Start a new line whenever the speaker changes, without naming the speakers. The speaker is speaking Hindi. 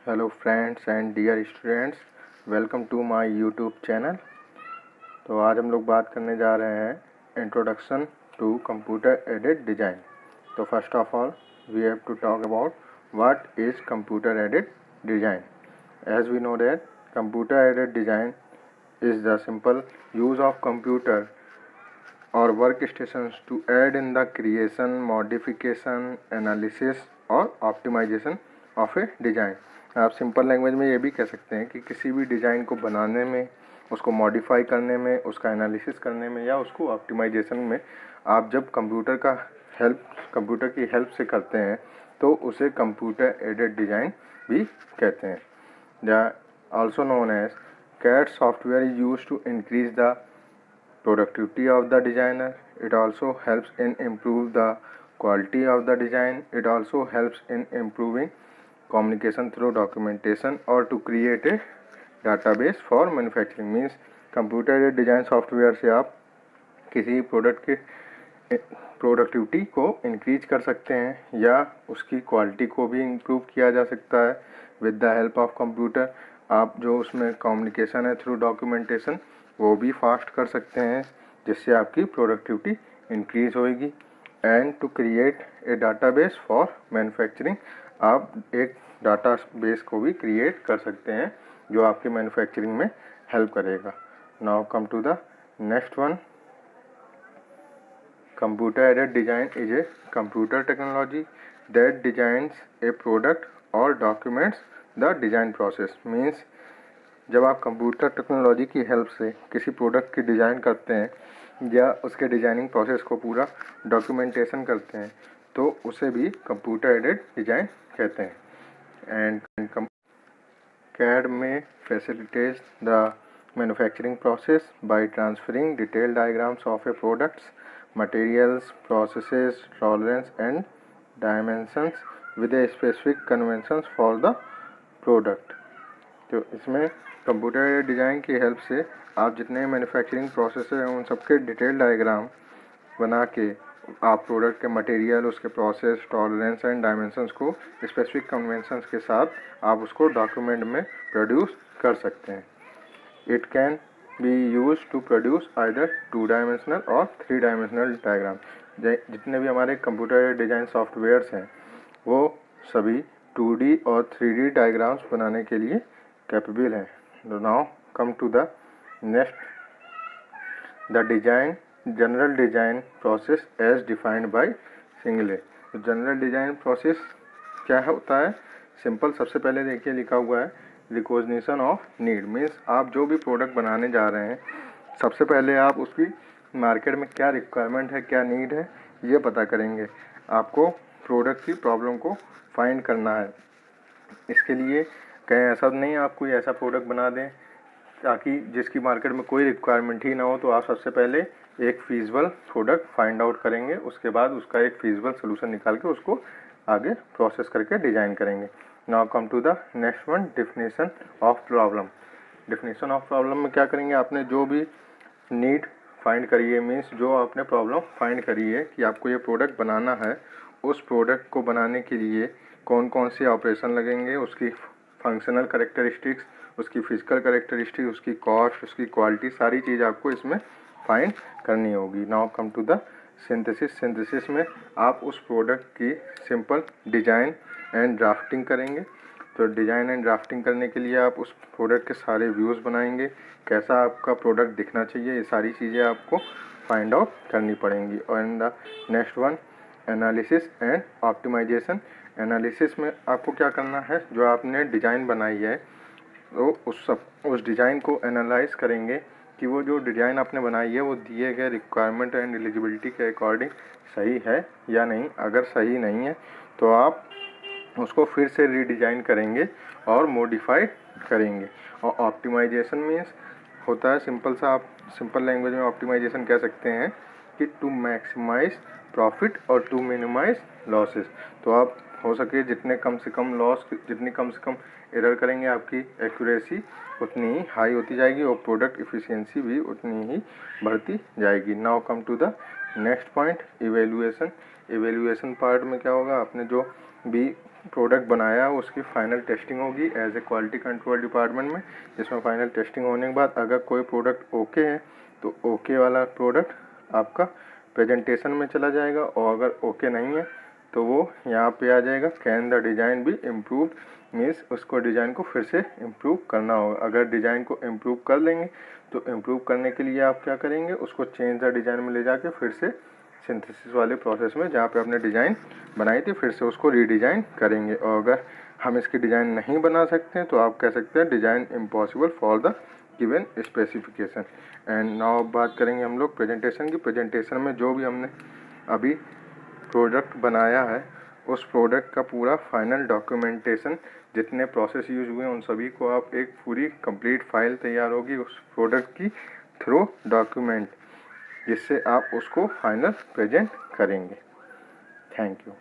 Hello friends and dear students, welcome to my YouTube channel. तो आज हम लोग बात करने जा रहे हैं introduction to computer aided design. तो first of all we have to talk about what is computer aided design. As we know that computer aided design is the simple use of computer or workstations to aid in the creation, modification, analysis और optimization of a design। आप सिंपल लैंग्वेज में ये भी कह सकते हैं कि किसी भी डिज़ाइन को बनाने में, उसको मॉडिफाई करने में, उसका एनालिसिस करने में या उसको ऑप्टिमाइजेशन में आप जब कंप्यूटर की हेल्प से करते हैं तो उसे कंप्यूटर एडेड डिज़ाइन भी कहते हैं। The also known as CAD software is used to increase the productivity of the designer. It also helps in improve the quality of the design. It also helps in improving communication through documentation or to create a database for manufacturing. Means computer design software से आप किसी प्रोडक्ट के प्रोडक्टिविटी को इंक्रीज कर सकते हैं या उसकी क्वालिटी को भी इम्प्रूव किया जा सकता है with the help of computer. आप जो उसमें कम्युनिकेशन है थ्रू डॉक्यूमेंटेशन वो भी फास्ट कर सकते हैं जिससे आपकी प्रोडक्टिविटी इंक्रीज होएगी। And to create a database for manufacturing, आप एक डाटाबेस को भी क्रिएट कर सकते हैं जो आपकी मैन्युफैक्चरिंग में हेल्प करेगा। Now come to the next one. Computer aided design is a computer technology that designs a product or documents the design process। Means जब आप कंप्यूटर टेक्नोलॉजी की हेल्प से किसी प्रोडक्ट की डिज़ाइन करते हैं या उसके डिज़ाइनिंग प्रोसेस को पूरा डॉक्यूमेंटेशन करते हैं तो उसे भी कंप्यूटर एडेड डिज़ाइन कहते हैं। एंड CAD में facilitates the manufacturing process by transferring detailed diagrams of a product's materials, processes, tolerance and dimensions with a specific conventions for the product। तो इसमें कंप्यूटर डिज़ाइन की हेल्प से आप जितने मैन्युफैक्चरिंग प्रोसेस हैं उन सबके डिटेल डायग्राम बना के आप प्रोडक्ट के मटेरियल, उसके प्रोसेस, टॉलरेंस एंड डायमेंशंस को स्पेसिफिक कन्वेंशंस के साथ आप उसको डॉक्यूमेंट में प्रोड्यूस कर सकते हैं। It can be use to produce either 2 dimensional और 3 डायमेंशनल डायग्राम। जितने भी हमारे कंप्यूटर डिज़ाइन सॉफ्टवेयर्स हैं वो सभी 2D और 3D डायग्राम्स बनाने के लिए कैपेबल हैं। Now come to the next, the design general design process as defined by Shigley. General design process क्या होता है? सिंपल, सबसे पहले देखिए लिखा हुआ है रिकॉग्निशन ऑफ नीड। मीन्स आप जो भी प्रोडक्ट बनाने जा रहे हैं सबसे पहले आप उसकी मार्केट में क्या रिक्वायरमेंट है, क्या नीड है, ये पता करेंगे। आपको प्रोडक्ट की प्रॉब्लम को फाइंड करना है। इसके लिए कहीं ऐसा नहीं आप कोई ऐसा प्रोडक्ट बना दें ताकि जिसकी मार्केट में कोई रिक्वायरमेंट ही ना हो। तो आप सबसे पहले एक फीजिबल प्रोडक्ट फाइंड आउट करेंगे, उसके बाद उसका एक फीजिबल सोल्यूशन निकाल के उसको आगे प्रोसेस करके डिज़ाइन करेंगे। Now come to the next one, definition of problem. Definition of problem में क्या करेंगे? आपने जो भी नीड फाइंड करी है, मीन्स जो आपने प्रॉब्लम फाइंड करी है कि आपको ये प्रोडक्ट बनाना है, उस प्रोडक्ट को बनाने के लिए कौन कौन से ऑपरेशन लगेंगे, उसकी फंक्शनल करेक्टरिस्टिक्स, उसकी फिजिकल करेक्टरिस्टिक्स, उसकी कॉस्ट, उसकी क्वालिटी, सारी चीज़ आपको इसमें फाइंड करनी होगी। Now come to the synthesis. Synthesis में आप उस प्रोडक्ट की सिंपल डिज़ाइन एंड ड्राफ्टिंग करेंगे। तो डिज़ाइन एंड ड्राफ्टिंग करने के लिए आप उस प्रोडक्ट के सारे व्यूज़ बनाएंगे, कैसा आपका प्रोडक्ट दिखना चाहिए, ये सारी चीज़ें आपको फाइंड आउट करनी पड़ेंगी। और in the next one, analysis and optimization. Analysis में आपको क्या करना है? जो आपने डिज़ाइन बनाई है तो उस डिज़ाइन को एनालाइज करेंगे कि वो जो डिज़ाइन आपने बनाई है वो दिए गए रिक्वायरमेंट एंड एलिजिबिलिटी के अकॉर्डिंग सही है या नहीं। अगर सही नहीं है तो आप उसको फिर से रीडिज़ाइन करेंगे और मॉडिफाइड करेंगे। और ऑप्टिमाइजेशन मीन्स होता है सिंपल सा, आप सिंपल लैंग्वेज में ऑप्टिमाइजेशन कह सकते हैं कि टू मैक्सिमाइज प्रॉफिट और टू मिनिमाइज लॉसेस। तो आप हो सके जितने कम से कम लॉस, जितनी कम से कम एरर करेंगे आपकी एक्यूरेसी उतनी ही हाई होती जाएगी और प्रोडक्ट इफ़िशियंसी भी उतनी ही बढ़ती जाएगी। Now come to the next point, evaluation. Evaluation part में क्या होगा? आपने जो भी प्रोडक्ट बनाया उसकी फाइनल टेस्टिंग होगी as a quality control department में, जिसमें फाइनल टेस्टिंग होने के बाद अगर कोई प्रोडक्ट ओके है तो ओके वाला प्रोडक्ट आपका प्रेजेंटेशन में चला जाएगा, और अगर ओके नहीं है तो वो यहाँ पे आ जाएगा कैन द डिज़ाइन भी इम्प्रूव, मीन्स उसको डिज़ाइन को फिर से इम्प्रूव करना होगा। अगर डिज़ाइन को इम्प्रूव कर लेंगे तो इम्प्रूव करने के लिए आप क्या करेंगे, उसको चेंज द डिज़ाइन में ले जाके फिर से सिंथेसिस वाले प्रोसेस में जहाँ पे आपने डिज़ाइन बनाई थी फिर से उसको रीडिज़ाइन करेंगे। और अगर हम इसकी डिज़ाइन नहीं बना सकते हैं तो आप कह सकते हैं design impossible for the given specification. And now अब बात करेंगे हम लोग प्रेजेंटेशन की। प्रेजेंटेशन में जो भी हमने अभी प्रोडक्ट बनाया है उस प्रोडक्ट का पूरा फाइनल डॉक्यूमेंटेशन, जितने प्रोसेस यूज हुए उन सभी को आप एक पूरी कंप्लीट फाइल तैयार होगी उस प्रोडक्ट की थ्रू डॉक्यूमेंट, जिससे आप उसको फाइनल प्रेजेंट करेंगे। Thank you.